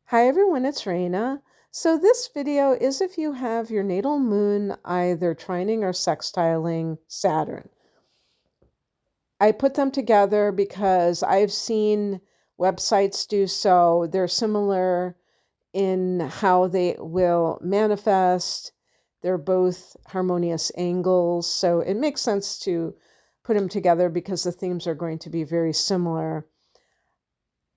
Hi everyone, it's Raina. So this video is if you have your natal moon either trining or sextiling Saturn. I put them together because I've seen websites do so. They're similar in how they will manifest. They're both harmonious angles, so it makes sense to put them together because the themes are going to be very similar.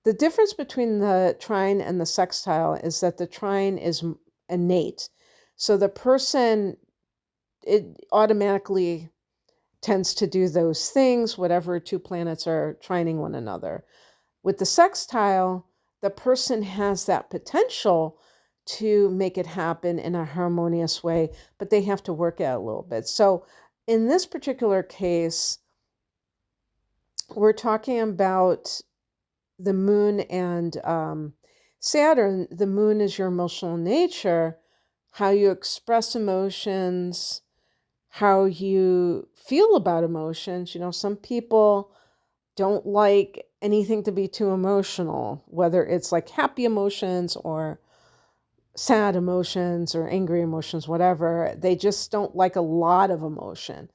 The difference between the trine and the sextile is that the trine is innate. So the person, it automatically tends to do those things, whatever two planets are trining one another. With the sextile, the person has that potential to make it happen in a harmonious way, but they have to work at it a little bit. So in this particular case, we're talking about the moon and Saturn. The moon is your emotional nature, how you express emotions, how you feel about emotions. You know, some people don't like anything to be too emotional, whether it's like happy emotions or sad emotions or angry emotions, whatever. They just don't like a lot of emotion.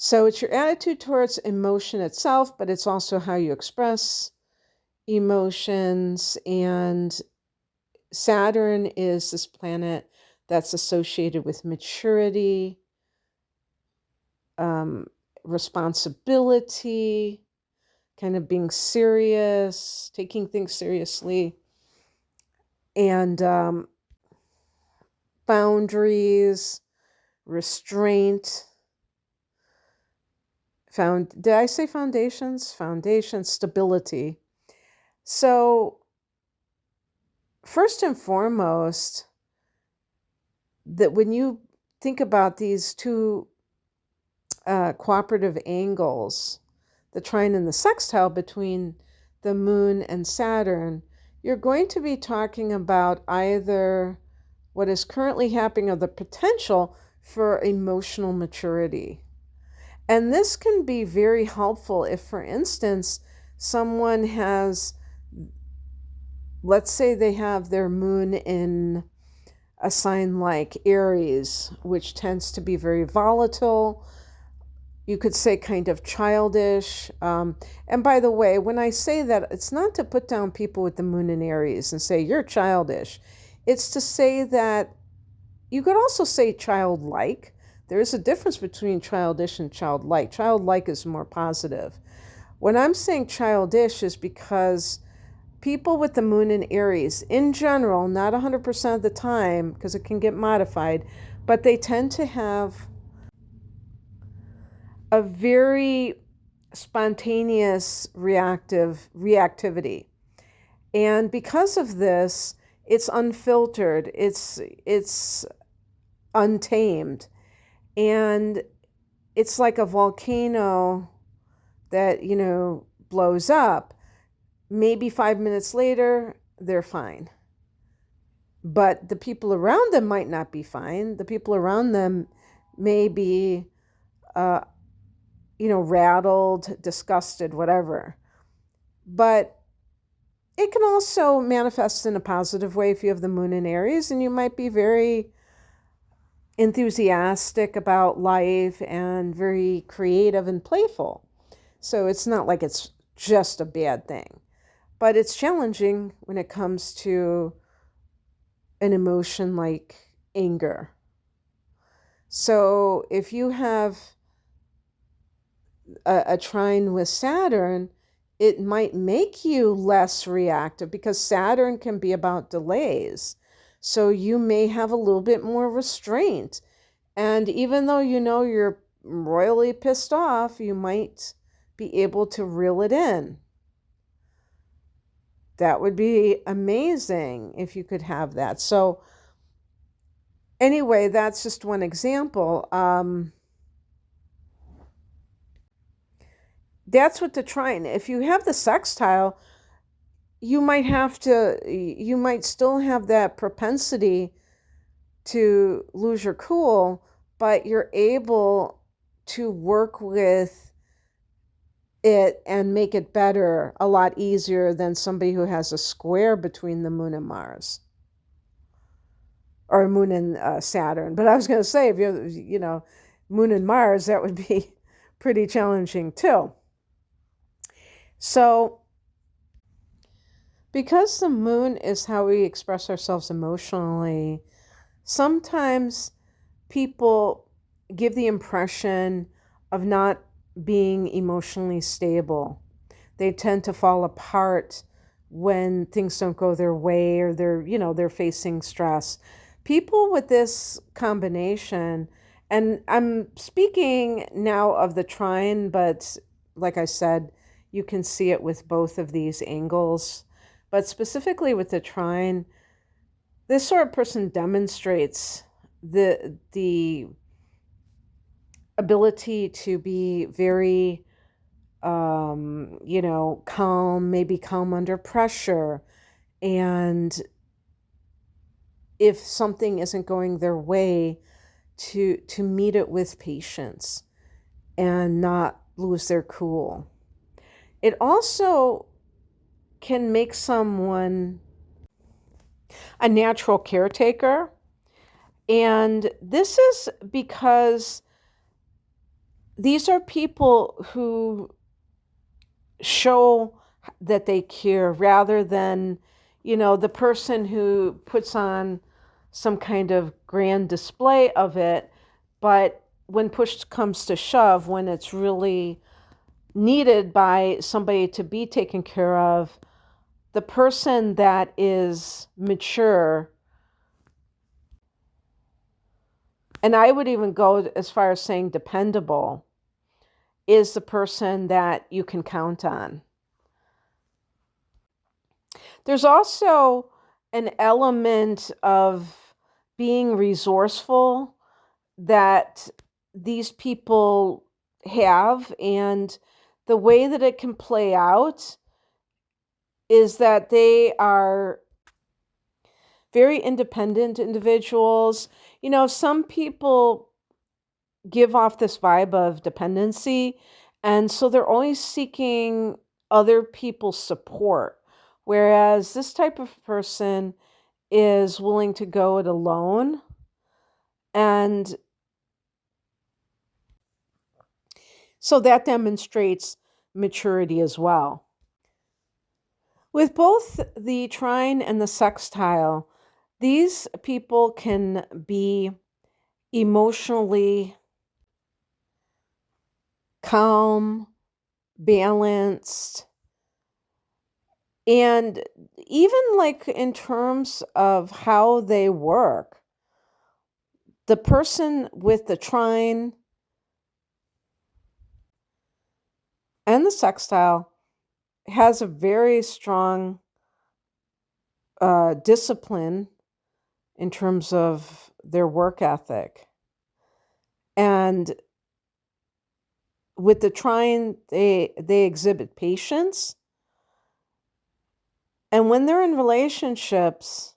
So it's your attitude towards emotion itself, but it's also how you express emotions. And Saturn is this planet that's associated with maturity, responsibility, kind of being serious, taking things seriously, and boundaries, restraint. Did I say foundations? Foundations, stability. So first and foremost, that when you think about these two cooperative angles, the trine and the sextile between the moon and Saturn, you're going to be talking about either what is currently happening or the potential for emotional maturity. And this can be very helpful if, for instance, someone has, let's say they have their moon in a sign like Aries, which tends to be very volatile. You could say kind of childish. And by the way, when I say that, it's not to put down people with the moon in Aries and say, you're childish. It's to say that you could also say childlike. There is a difference between childish and childlike. Childlike is more positive. When I'm saying childish is because people with the moon in Aries, in general, not 100% of the time, because it can get modified, but they tend to have a very spontaneous reactivity. And because of this, it's unfiltered, it's untamed, and it's like a volcano that, blows up. Maybe 5 minutes later, they're fine. But the people around them might not be fine. The people around them may be, rattled, disgusted, whatever. But it can also manifest in a positive way if you have the moon in Aries, and you might be very enthusiastic about life and very creative and playful. So it's not like it's just a bad thing, but it's challenging when it comes to an emotion like anger. So if you have a trine with Saturn, it might make you less reactive because Saturn can be about delays. So you may have a little bit more restraint. And even though you're royally pissed off, you might be able to reel it in. That would be amazing if you could have that. So anyway, that's just one example. That's what the trine. If you have the sextile, you might still have that propensity to lose your cool, but you're able to work with it and make it better a lot easier than somebody who has a square between the moon and Mars, or moon and Saturn. But I was going to say, if you're, moon and Mars, that would be pretty challenging too. So, because the moon is how we express ourselves emotionally, sometimes people give the impression of not being emotionally stable. They tend to fall apart when things don't go their way, or they're facing stress. People with this combination, and I'm speaking now of the trine, but like I said, you can see it with both of these angles. But specifically with the trine, this sort of person demonstrates the ability to be very calm, maybe calm under pressure. And if something isn't going their way, to meet it with patience and not lose their cool. It also can make someone a natural caretaker. And this is because these are people who show that they care, rather than, the person who puts on some kind of grand display of it. But when push comes to shove, when it's really needed by somebody to be taken care of, the person that is mature, and I would even go as far as saying dependable, is the person that you can count on. There's also an element of being resourceful that these people have, and the way that it can play out is that they are very independent individuals. Some people give off this vibe of dependency, and so they're always seeking other people's support, whereas this type of person is willing to go it alone. And so that demonstrates maturity as well. With both the trine and the sextile, these people can be emotionally calm, balanced, and even like in terms of how they work, the person with the trine and the sextile has a very strong discipline in terms of their work ethic. And with the trine, they exhibit patience. And when they're in relationships,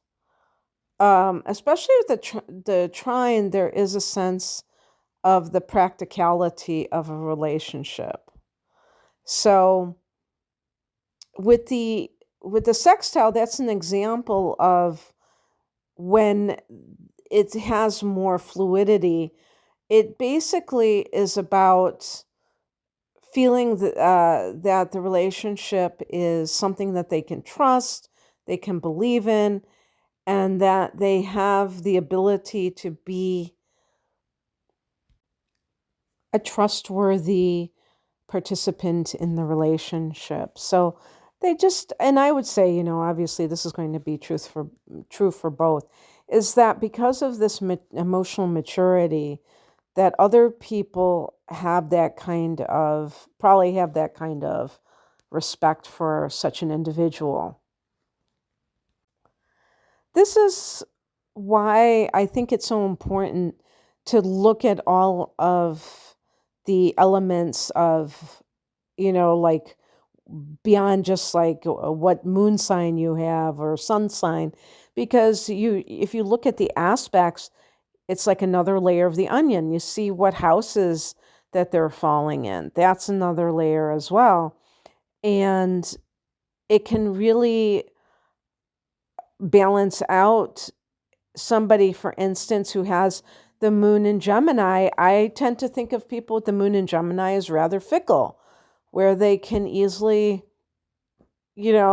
especially with the trine, there is a sense of the practicality of a relationship. So with the sextile, that's an example of when it has more fluidity. It basically is about feeling that the relationship is something that they can trust, they can believe in, and that they have the ability to be a trustworthy participant in the relationship. So and I would say, obviously this is going to be true for both, is that because of this emotional maturity, that other people probably have that kind of respect for such an individual. This is why I think it's so important to look at all of the elements of, like beyond just like what moon sign you have or sun sign, because if you look at the aspects, it's like another layer of the onion. You see what houses that they're falling in. That's another layer as well. And it can really balance out somebody, for instance, who has the moon in Gemini. I tend to think of people with the moon in Gemini as rather fickle, where they can easily,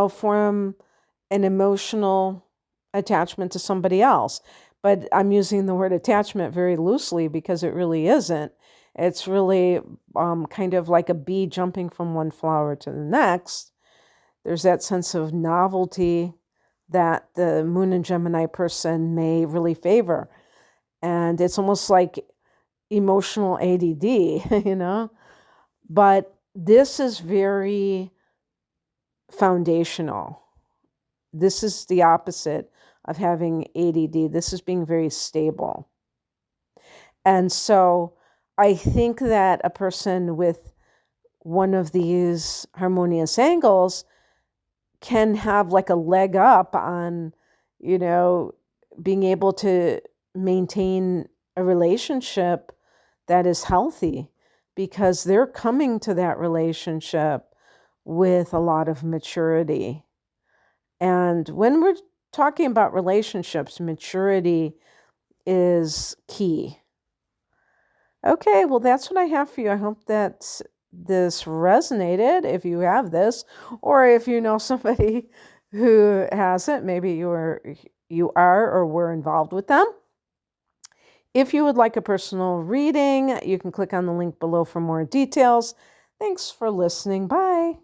form an emotional attachment to somebody else. But I'm using the word attachment very loosely because it really isn't. It's really kind of like a bee jumping from one flower to the next. There's that sense of novelty that the moon and Gemini person may really favor. And it's almost like emotional ADD, But this is very foundational. This is the opposite of having ADD. This is being very stable. And so I think that a person with one of these harmonious angles can have like a leg up on, being able to maintain a relationship that is healthy, because they're coming to that relationship with a lot of maturity. And when we're talking about relationships, maturity is key. Okay, well, that's what I have for you. I hope that this resonated, if you have this, or if you know somebody who hasn't, maybe you are or were involved with them. If you would like a personal reading, you can click on the link below for more details. Thanks for listening. Bye.